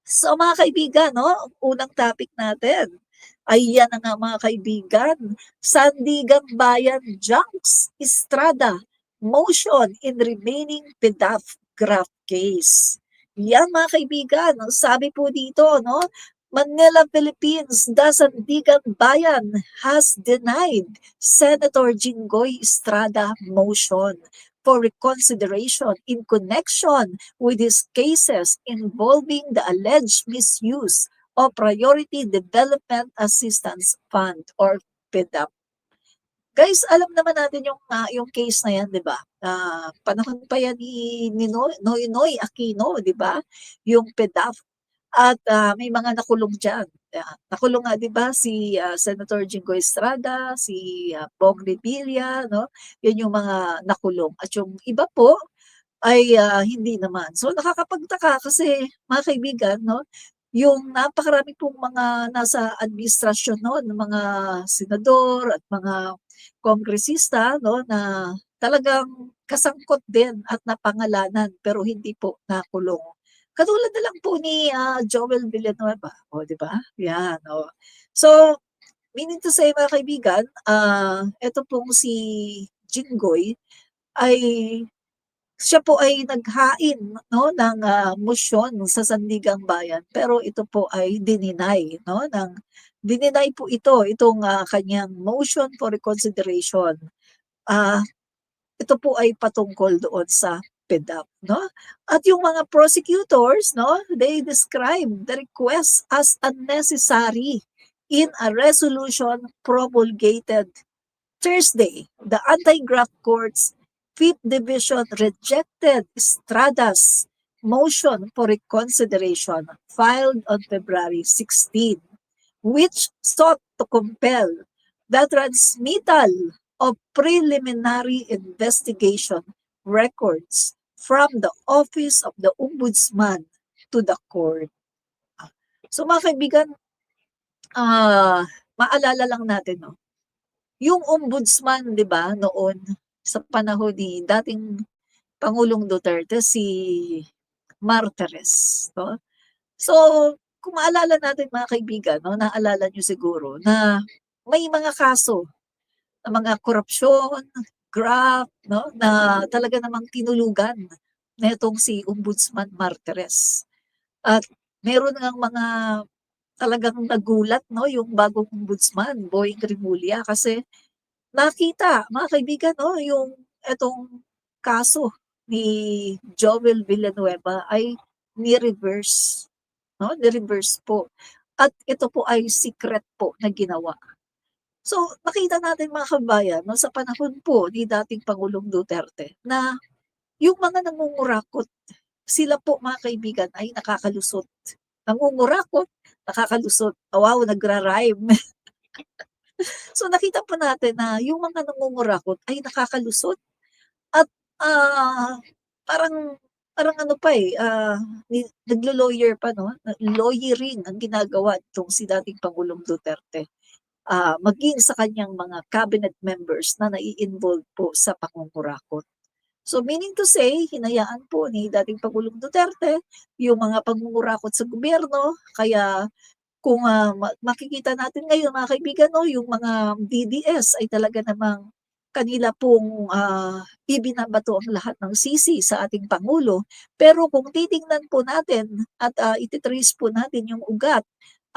So mga kaibigan 'no, ang unang topic natin ay yan na nga mga kaibigan, Sandigan Bayan Junks Estrada motion in remaining PDAF graft case. Yan mga kaibigan, ang sabi po dito 'no, Manila, Philippines, the Sandigan Bayan has denied Senator Jinggoy Estrada motion for reconsideration in connection with these cases involving the alleged misuse of Priority Development Assistance Fund or PDAP. Guys, alam naman natin yung case na yan, 'di ba? Panahon pa yan ni Noynoy Aquino, 'di ba? Yung PDAP at may mga nakulong diyan. Nakulong nga 'di ba si Senator Jinggoy Estrada, si Bong Revilla, no? Yan yung mga nakulong. At yung iba po ay hindi naman. So nakakapagtaka kasi mga kaibigan 'no, yung napakarami pong mga nasa administrasyon no'n, mga senador at mga kongresista 'no, na talagang kasangkot din at napangalanan pero hindi po nakulong. Katulad na lang po ni Joel Villanueva, oh 'di ba? 'Yan, oh. So, meaning to say mga kaibigan, eto pong si Jinggoy ay siya po ay naghain 'no ng mosyon sa Sandigang Bayan pero ito po ay dininay 'no dininay po itong kaniyang motion for reconsideration. Ah, Ito po ay patungkol doon sa PDAP 'no. At yung mga prosecutors 'no, they describe the request as unnecessary in a resolution promulgated Thursday, the anti-graft court's Fifth Division rejected Estrada's motion for reconsideration filed on February 16, which sought to compel the transmittal of preliminary investigation records from the Office of the Ombudsman to the court. So mga kaibigan, maalala lang natin 'no, yung ombudsman 'di ba noon sa panahon ni dating Pangulong Duterte si Martires 'no. So, kung maalala natin mga kaibigan 'no, naalala niyo siguro na may mga kaso na mga korapsyon, graft 'no, na talaga namang tinulugan netong si Ombudsman Martires. At meron ngang mga talagang nagulat 'no, yung bagong ombudsman, Boying Rimulya kasi nakita mga kaibigan 'no, yung etong kaso ni Jovel Villanueva ay ni-reverse 'no, ni-reverse po at ito po ay secret po na ginawa. So, nakita natin mga kabayan 'no, sa panahon po ni dating Pangulong Duterte na yung mga nangungurakot, sila po mga kaibigan ay nakakalusot. Nangungurakot, nakakalusot. Wow, nagra-rhyme. So, nakita po natin na yung mga nangungurakot ay nakakalusot at, parang parang ano pa, naglo-lawyer pa 'no, lawyering ang ginagawa nitong si dating Pangulong Duterte, maging sa kanyang mga cabinet members na nai-involve po sa pangungurakot. So, meaning to say, hinayaan po ni dating Pangulong Duterte yung mga pangungurakot sa gobyerno kaya kung, makikita natin ngayon mga kaibigan 'no, yung mga DDS ay talaga namang kanila pong, ibinabato ang lahat ng sisi sa ating pangulo. Pero kung titingnan po natin at, po natin yung ugat,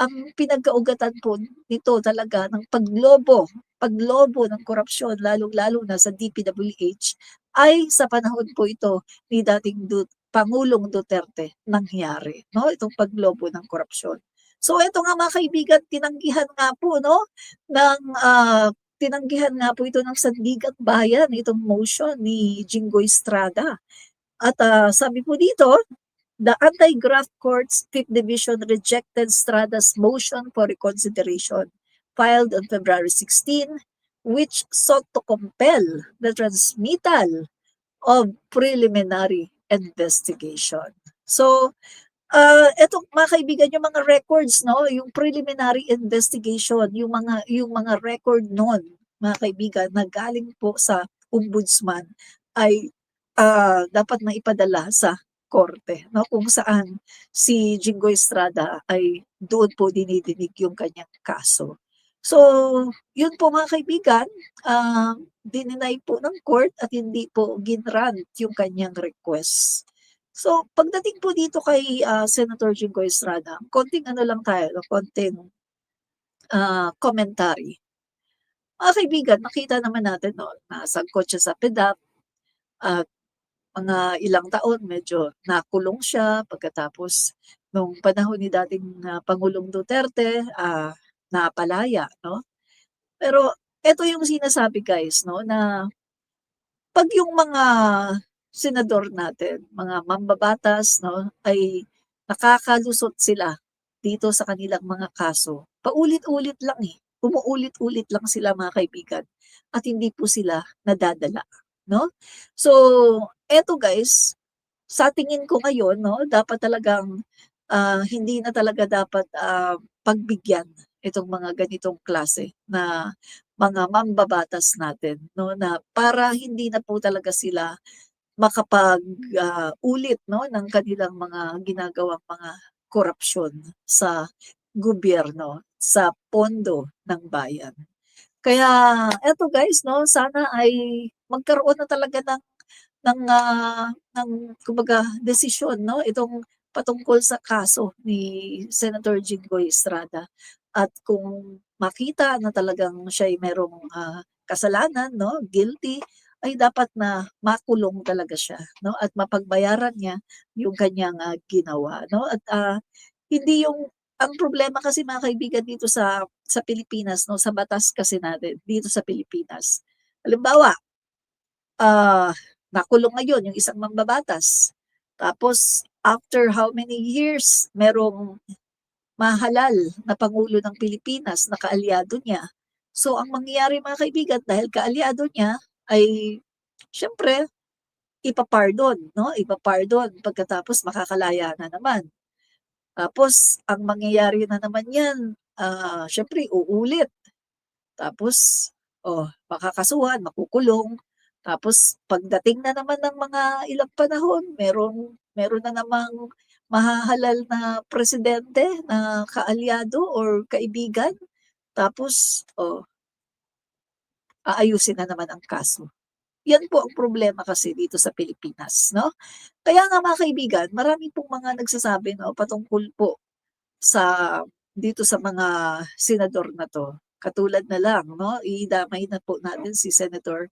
ang pinagkaugatan po nito talaga ng paglobo ng korapsyon lalong-lalo na sa DPWH ay sa panahon po ito ni dating Pangulong Duterte nangyari 'no, itong paglobo ng korapsyon. So eto nga mga kaibigan, tinanggihan nga po 'no, ng, tinanggihan nga po ito ng Sandigang Bayan, itong motion ni Jinggoy Estrada. At, sabi po dito, the Anti-Graft Court's Fifth Division rejected Estrada's motion for reconsideration filed on February 16, which sought to compel the transmittal of preliminary investigation. So, eto mga kaibigan yung mga records 'no, yung preliminary investigation, yung mga record nun mga kaibigan na galing po sa ombudsman ay, dapat maipadala sa korte, no, kung saan si Jinggoy Estrada ay doon po dinidinig yung kanyang kaso. So, yun po mga kaibigan, dininay po ng court at hindi po ginrant yung kanyang request. So, pagdating po dito kay Senator Jinggoy Estrada, konting ano lang tayo, no, konting commentary. Mga kaibigan, nakita naman natin, no, nasangkot siya sa PDAP at mga ilang taon medyo nakulong siya pagkatapos nung panahon ni dating Pangulong Duterte, napalaya, no? Pero eto yung sinasabi guys, no, na 'pag yung mga senador natin, mga mambabatas, no, ay nakakalusot sila dito sa kanilang mga kaso, paulit-ulit lang, eh. Umuulit-ulit lang sila mga kaibigan at hindi po sila nadadala, no? So, eto guys, sa tingin ko ngayon 'no, dapat talagang, hindi na talaga dapat, pagbigyan itong mga ganitong klase na mga mambabatas natin 'no, na para hindi na po talaga sila makapag, ulit 'no, ng kanilang mga ginagawang mga korapsyon sa gobyerno, sa pondo ng bayan. Kaya eto guys 'no, sana ay magkaroon na talaga ng kumbaga desisyon 'no, itong patungkol sa kaso ni Senator Jinggoy Estrada. At kung makita na talagang siya'y merong, kasalanan 'no, guilty, ay dapat na makulong talaga siya 'no, at mapagbayaran niya yung kanyang, ginawa 'no. At, hindi yung ang problema kasi mga kaibigan dito sa Pilipinas 'no, sa batas kasi natin dito sa Pilipinas. Halimbawa, ah, nakulong ngayon yung isang mambabatas. Tapos after how many years merong mahalal na pangulo ng Pilipinas na kaalyado niya. So ang mangyayari mga kaibigan dahil kaalyado niya ay siyempre ipapardon 'no, ipapardon pagkatapos makakalaya na naman. Tapos ang mangyayari na naman niyan, siyempre uulit. Tapos, makakasuhan, makukulong. Tapos pagdating na naman ng mga ilang panahon meron na namang mahahalal na presidente na kaalyado or kaibigan. Tapos, aayusin na naman ang kaso. Yan po ang problema kasi dito sa Pilipinas 'no. Kaya nga mga kaibigan, marami pong mga nagsasabi 'no patungkol po sa dito sa mga senador na 'to. Katulad na lang 'no, idamay na po natin si Senator,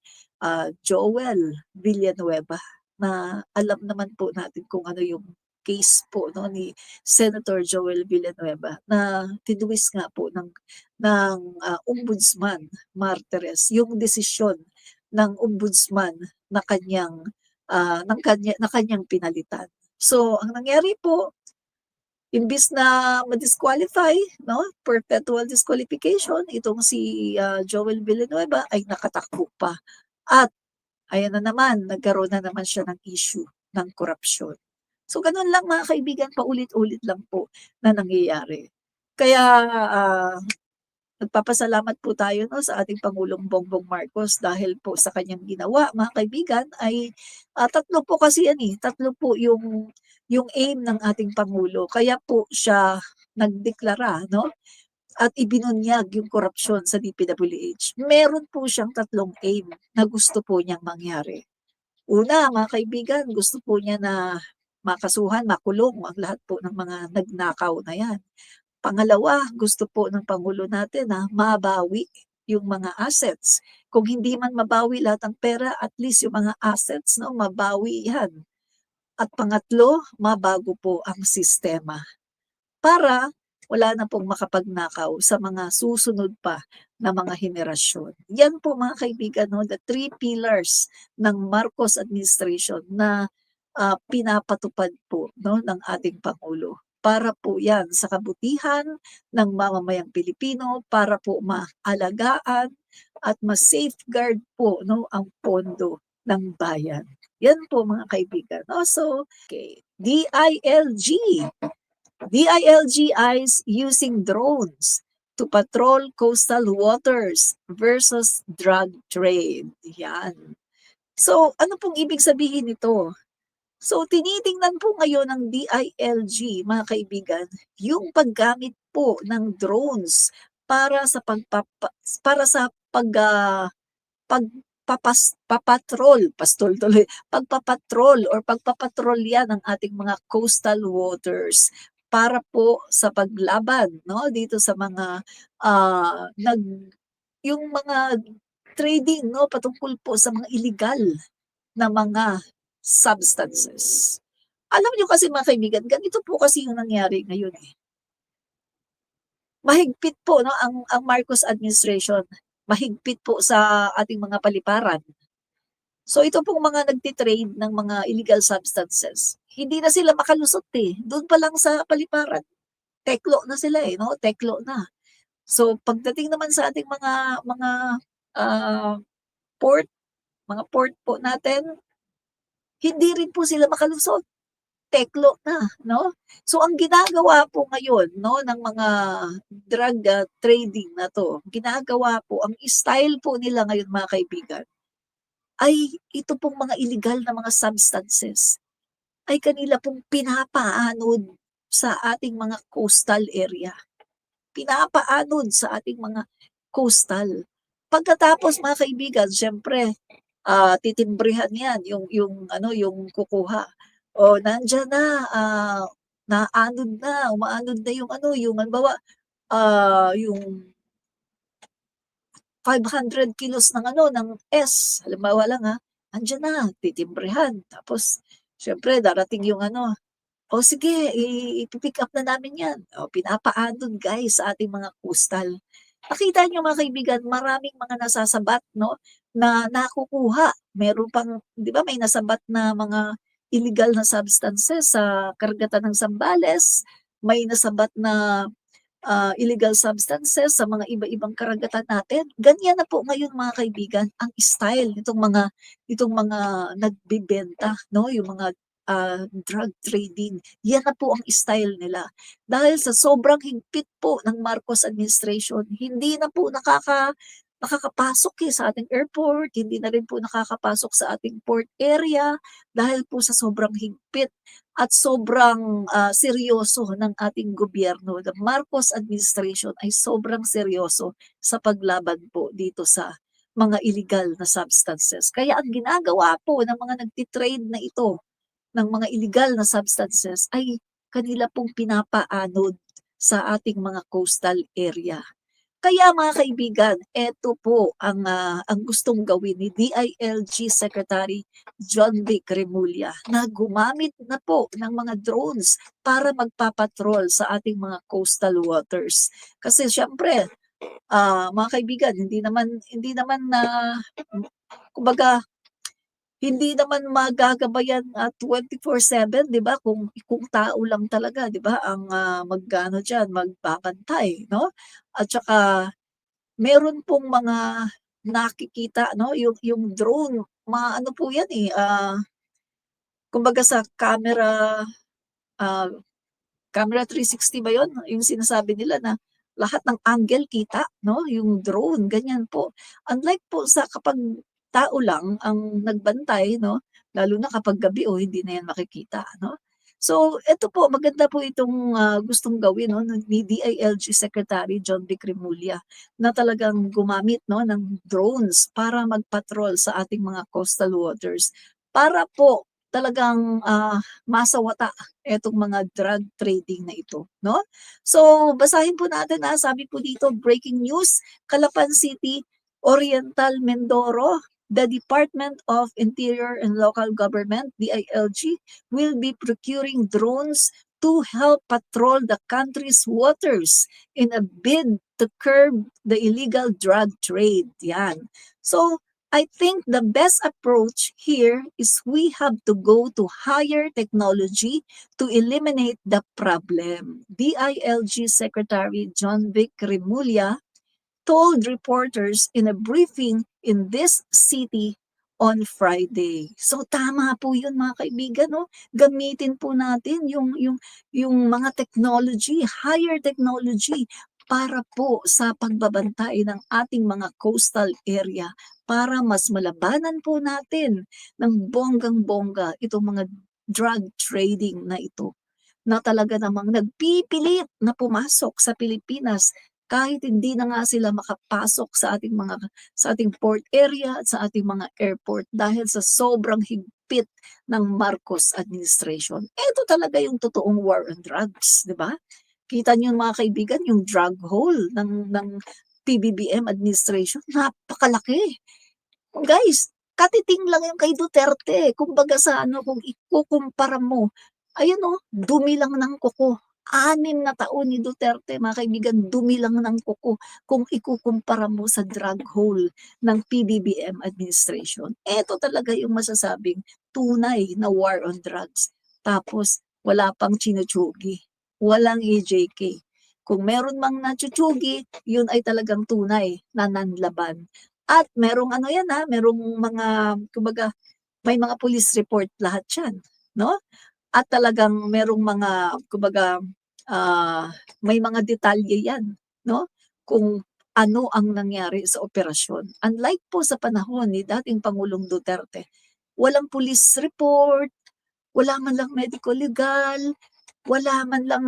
Joel Villanueva na alam naman po natin kung ano yung case po 'no ni Senator Joel Villanueva na tinuwis nga po ng Ombudsman Martires yung desisyon ng Ombudsman na kanyang pinalitan. So ang nangyari po, imbis na ma-disqualify 'no, perpetual disqualification itong si, Joel Villanueva ay nakatakbo pa at ayan na naman, nagkaroon na naman siya ng issue ng korapsyon. So gano'n lang mga kaibigan, paulit-ulit lang po na nangyayari. Kaya, ah nagpapasalamat po tayo 'no, sa ating Pangulong Bongbong Marcos dahil po sa kanyang ginawa mga kaibigan ay, tatlo po kasi yan, eh, tatlo po yung aim ng ating pangulo kaya po siya nagdeklara 'no, at ibinunyag yung korapsyon sa DPWH. Meron po siyang tatlong aim na gusto po niyang mangyari. Una mga kaibigan, gusto po niya na makasuhan, makulong ang lahat po ng mga nagnakaw na yan. Pangalawa, gusto po ng pangulo natin na mabawi yung mga assets. Kung hindi man mabawi lahat ng pera, at least yung mga assets 'no, mabawi 'yan. At pangatlo, mabago po ang sistema para wala na pong makapagnakaw sa mga susunod pa na mga henerasyon. Yan po mga kaibigan 'no, the three pillars ng Marcos administration na, pinapatupad po 'no, ng ating pangulo. Para po yan sa kabutihan ng mamamayang Pilipino, para po maalagaan at ma-safeguard po 'no, ang pondo ng bayan. Yan po mga kaibigan 'no. So, okay, DILG. DILG eyes using drones to patrol coastal waters versus drug trade. Yan. So, ano pong ibig sabihin nito? So tinitingnan po ngayon ng DILG, mga kaibigan, yung paggamit po ng drones para sa para sa pagpapatrol or pagpapatrolya ng ating mga coastal waters para po sa paglaban 'no, dito sa mga, yung mga trading 'no, patungkol po sa mga illegal na mga substances. Alam niyo kasi mga kaibigan, ganito po kasi yung nangyari ngayon, eh. Mahigpit po 'no, ang Marcos administration, mahigpit po sa ating mga paliparan. So ito pong mga nagti-trade ng mga illegal substances, hindi na sila makalusot, eh, dun pa lang sa paliparan, teklo na sila, eh, 'no, teklo na. So pagdating naman sa ating ah, port, mga port po natin, hindi rin po sila makalusot, teklo na, 'no? So ang ginagawa po ngayon 'no ng mga drug, trading na 'to, ginagawa po ang style po nila ngayon mga kaibigan, ay ito pong mga illegal na mga substances ay kanila pong pinapaanod sa ating mga coastal area. Pinapaanod sa ating mga coastal. Pagkatapos mga kaibigan, siyempre, titimbrehan 'yan, yung ano, yung kukuha. O nandiyan na, naanod na, umaanod na yung ano, yung halimbawa, yung 500 kilos ng ano, ng halimbawa lang, andiyan na, titimbrehan. Tapos siyempre darating yung ano, "O sige, ipi-pick up na namin 'yan." O pinapaandon guys sa ating mga coastal. Nakita niyo mga kaibigan, maraming mga nasasabat 'no, na nakukuha. Meron pang 'di ba may nasabat na mga illegal na substances sa karagatan ng Zambales, may nasabat na illegal substances sa mga iba-ibang karagatan natin. Ganyan na po ngayon mga kaibigan ang style nitong mga nagbebenta 'no, yung mga, drug trading. Yan na po ang style nila. Dahil sa sobrang higpit po ng Marcos administration, hindi na po nakakapasok, sa ating airport, hindi na rin po nakakapasok sa ating port area dahil po sa sobrang higpit at sobrang, seryoso ng ating gobyerno. The Marcos administration ay sobrang seryoso sa paglaban po dito sa mga illegal na substances. Kaya ang ginagawa po ng mga nagti-trade na ito ng mga illegal na substances ay kanila pong pinapaanod sa ating mga coastal area. Kaya mga kaibigan, eto po ang gustong gawin ni DILG Secretary John Vic Remulla na gumamit na po ng mga drones para magpapatrol sa ating mga coastal waters. Kasi siyempre, mga kaibigan, hindi naman na kumbaga hindi naman magagabayan at 24/7 'di ba kung tao lang talaga 'di ba ang, mag-aano diyan magbabantay 'no? At saka meron pong mga nakikita 'no, yung drone maano po 'yan, kumbaga sa camera, ah, camera 360 ba 'yun, yung sinasabi nila na lahat ng angle kita 'no, yung drone ganyan po. Unlike po sa kapag tao lang ang nagbantay 'no, lalo na kapag gabi, hindi na 'yan makikita 'no. So eto po maganda po itong, gustong gawin 'no ni DILG Secretary John Vic Remulla na talagang gumamit 'no ng drones para mag-patrol sa ating mga coastal waters para po talagang, masawata etong mga drug trading na ito 'no. So basahin po natin, sabi po dito breaking news, Calapan City, Oriental Mindoro, the Department of Interior and Local Government, DILG, will be procuring drones to help patrol the country's waters in a bid to curb the illegal drug trade. Yan. So, I think the best approach here is we have to go to higher technology to eliminate the problem. DILG Secretary John Vic Remulla told reporters in a briefing in this city on Friday. So tama po 'yun mga kaibigan 'no, gamitin po natin yung mga technology, higher technology para po sa pagbabantay ng ating mga coastal area para mas malabanan po natin ng bonggang-bongga itong mga drug trading na ito, na talaga namang nagpipilit na pumasok sa Pilipinas kahit hindi na nga sila makapasok sa ating port area at sa ating mga airport dahil sa sobrang higpit ng Marcos administration. Ito talaga yung totoong war on drugs, 'di ba? Kita niyo mga kaibigan yung drug hole ng PBBM administration, napakalaki. Guys, katiting lang yung kay Duterte. Kumbaga sa ano, kung ikukumpara mo, ayan o, dumi lang ng kuko. 6 na taon ni Duterte, mga kaibigan, dumi lang ng kuko kung ikukumpara mo sa drug hole ng PBBM administration. Ito talaga yung masasabing tunay na war on drugs. Tapos, wala pang chinuchugi. Walang EJK. Kung meron mang nachuchugi, yun ay talagang tunay na nanlaban. At merong ano yan merong mga kumbaga may mga police report lahat yan, 'no? At talagang merong mga kumbaga, may mga detalye yan, 'no? Kung ano ang nangyari sa operasyon. Unlike po sa panahon ni dating Pangulong Duterte, walang police report, wala man lang medical legal, wala man lang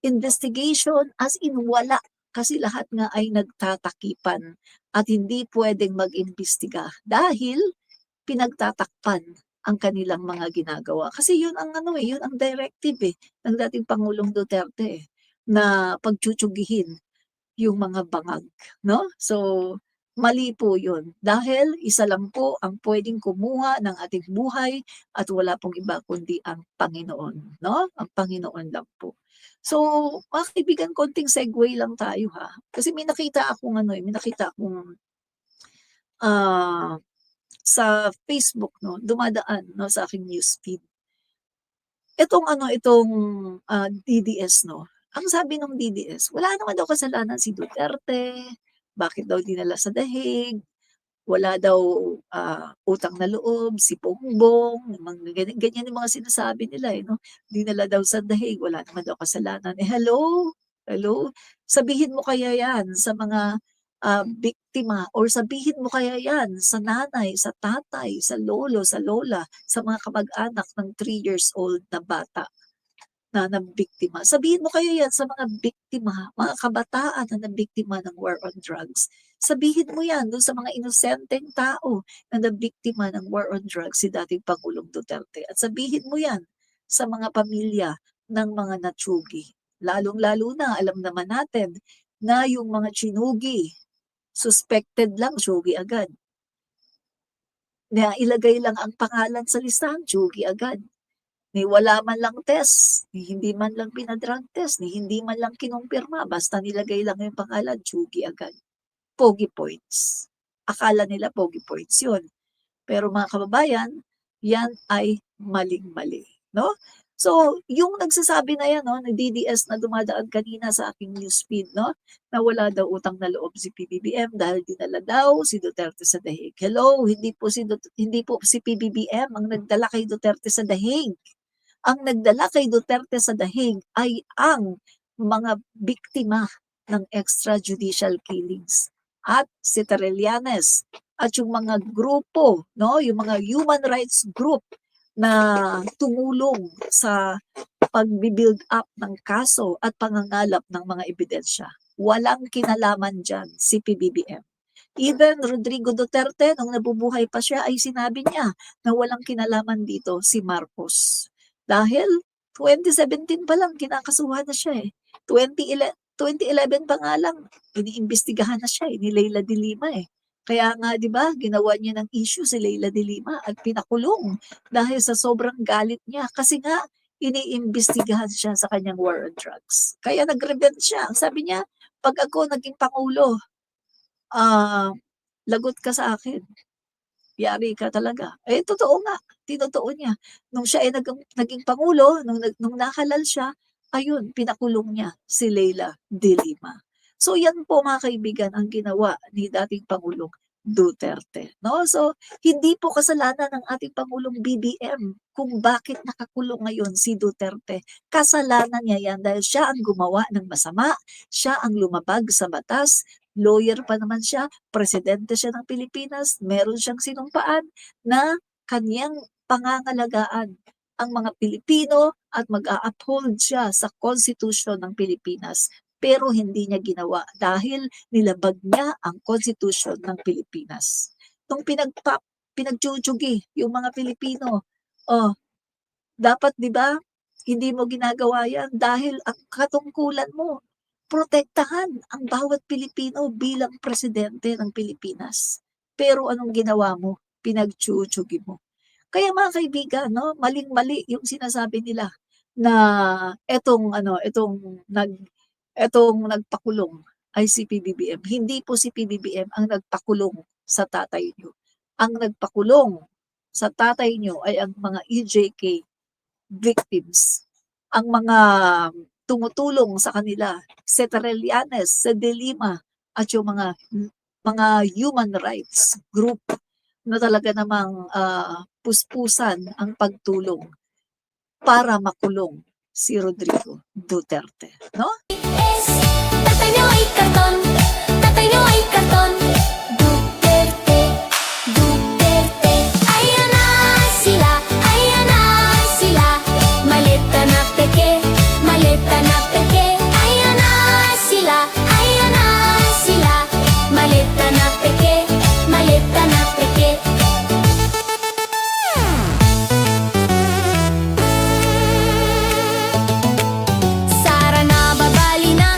investigation, as in wala. Kasi lahat nga ay nagtatakipan at hindi pwedeng mag-imbestiga dahil pinagtatakpan ang kanilang mga ginagawa. Kasi yun ang ano yun ang directive ng dating Pangulong Duterte na pagtutsugihin yung mga bangag, 'no? So, mali po yun dahil isa lang po ang puwedeng kumuha ng ating buhay at wala pong iba kundi ang Panginoon, 'no? Ang Panginoon lang po. So, mga kaibigan, konting segue lang tayo, kasi may nakita akong ano, may nakita akong, ah, sa Facebook 'no, dumadaan 'no, sa aking newsfeed. Itong DDS 'no, ang sabi nung DDS, wala naman daw kasalanan si Duterte, bakit daw dinala sa dahig, wala daw, utang na loob si Bongbong, yung mga ganyan yung mga sinasabi nila, 'no. Dinala daw sa dahig, wala naman daw kasalanan. Hello, hello, sabihin mo kaya 'yan sa mga, biktima or sabihin mo kaya 'yan sa nanay, sa tatay, sa lolo, sa lola, sa mga kamag-anak ng 3 years old na bata na nabiktima. Sabihin mo kaya 'yan sa mga biktima, mga kabataan na nabiktima ng war on drugs. Sabihin mo 'yan dun sa mga inosenteng tao na nabiktima ng war on drugs si dating Pangulong Duterte at sabihin mo 'yan sa mga pamilya ng mga natsugi. Lalong-lalo na alam naman natin na yung mga tsinugi, suspected lang tsugi agad. Na ilagay lang ang pangalan sa listahan, tsugi agad. Ni wala man lang test, ni hindi man lang pina-drug test, ni hindi man lang kinumpirma, basta nilagay lang yung pangalan, tsugi agad. Pogi points. Akala nila pogi points yun. Pero mga kababayan, yan ay maling-mali, 'no? So, yung nagsasabi na yan 'no, na DDS na dumadaan kanina sa aking newsfeed 'no, na wala daw utang na loob si PBBM dahil dinala daw si Duterte sa dahig. Hello, hindi po si PBBM ang nagdala kay Duterte sa dahig. Ang nagdala kay Duterte sa dahig ay ang mga biktima ng extrajudicial killings at si Trillanes at yung mga grupo 'no, yung mga human rights group na tumulong sa pagbi-build up ng kaso at pangangalap ng mga ebidensya. Walang kinalaman diyan si PBBM. Even Rodrigo Duterte nung nabubuhay pa siya ay sinabi niya na walang kinalaman dito si Marcos. Dahil 2017 pa lang kinakasuhan na siya, 2011 pa nga lang iniimbestigahan na siya, ni Leila de Lima, Kaya nga 'di ba ginawa niya ng issue si Leila de Lima at pinakulong dahil sa sobrang galit niya kasi nga iniimbestigahan siya sa kanyang war on drugs. Kaya nag-rebel siya, ang sabi niya, "'Pag ako naging pangulo, ah, lagot ka sa akin, yari ka talaga." Eh, totoo nga, tinotoo niya. Nung siya ay naging pangulo, nung nahalal siya, ayun pinakulong niya si Leila de Lima. So, yan po mga kaibigan ang ginawa ni dating Pangulong Duterte, 'no. So, hindi po kasalanan ng ating Pangulong BBM kung bakit nakakulong ngayon si Duterte. Kasalanan niya yan dahil siya ang gumawa ng masama, siya ang lumabag sa batas, lawyer pa naman siya, presidente siya ng Pilipinas, meron siyang sinumpaan na kaniyang pangangalagaan ang mga Pilipino at mag-a-uphold siya sa Constitution ng Pilipinas. Pero hindi niya ginawa dahil nilabag niya ang Constitution ng Pilipinas. Nung pinagtsutyugi yung mga Pilipino, oh, dapat 'di ba, hindi mo ginagawa yan dahil ang katungkulan mo, protektahan ang bawat Pilipino bilang presidente ng Pilipinas. Pero anong ginawa mo? Pinagtsutyugi mo. Kaya mga kaibigan 'no, maling-mali yung sinasabi nila na etong nagpakulong ay si PBBM. Hindi po si PBBM ang nagpakulong sa tatay niyo. Ang nagpakulong sa tatay niyo ay ang mga EJK victims, ang mga tumutulong sa kanila, si Trillanes, si De Lima, at yung mga human rights group na talaga namang puspusan ang pagtulong para makulong si Rodrigo Duterte, no? Tatay niyo ay karton, tatay niyo ay karton. Duterte, Duterte. Ayan na sila, ayan na sila. Malita na peke, malita na peke. Ayan na sila, ayan na sila. Malita na peke, malita na peke. Sara nababali na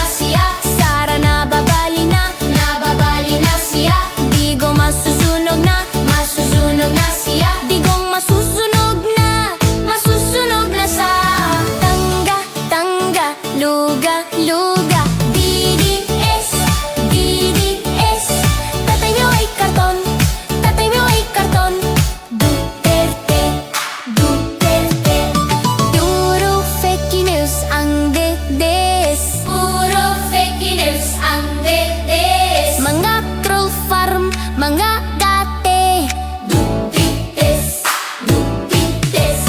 siya. Sara nababali na siya. Digong masusunog na siya. Digong masusunog na sa tangga, tangga, luga, luga. DDS, DDS. Tatay niyo ay karton, tatay niyo ay karton. Duterte, Duterte. Puro fake news ang dedes. Puro fake news ang dedes. Mga troll farm, mga gate. Dupites, dupites.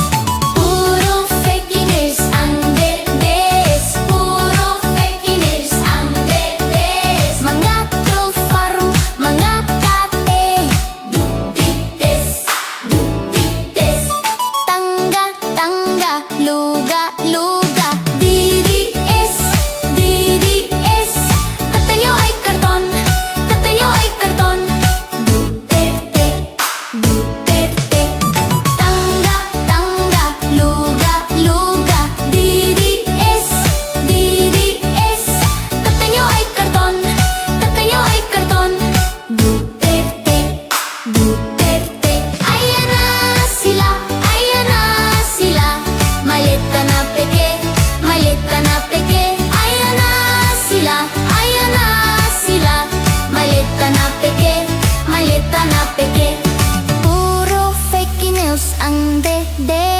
Puro fake news ang dedes. Puro fake news ang dedes. Mga troll farm, mga gate. Dupites, dupites. Tangga, tangga, luga, luga. DDS, DDS. Tatay niyo ay karton, tatay niyo ay karton. Duterte, Duterte. Tangga, tangga, luga, luga. DDS, DDS. Tatay niyo ay karton, tatay niyo ay karton. Duterte, Duterte. Ayan na sila, ayan na sila. Malita na peke, malita na peke. Ayan na sila, ayan na sila. Malita na peke, malita na peke. Puro fake news ang dedes.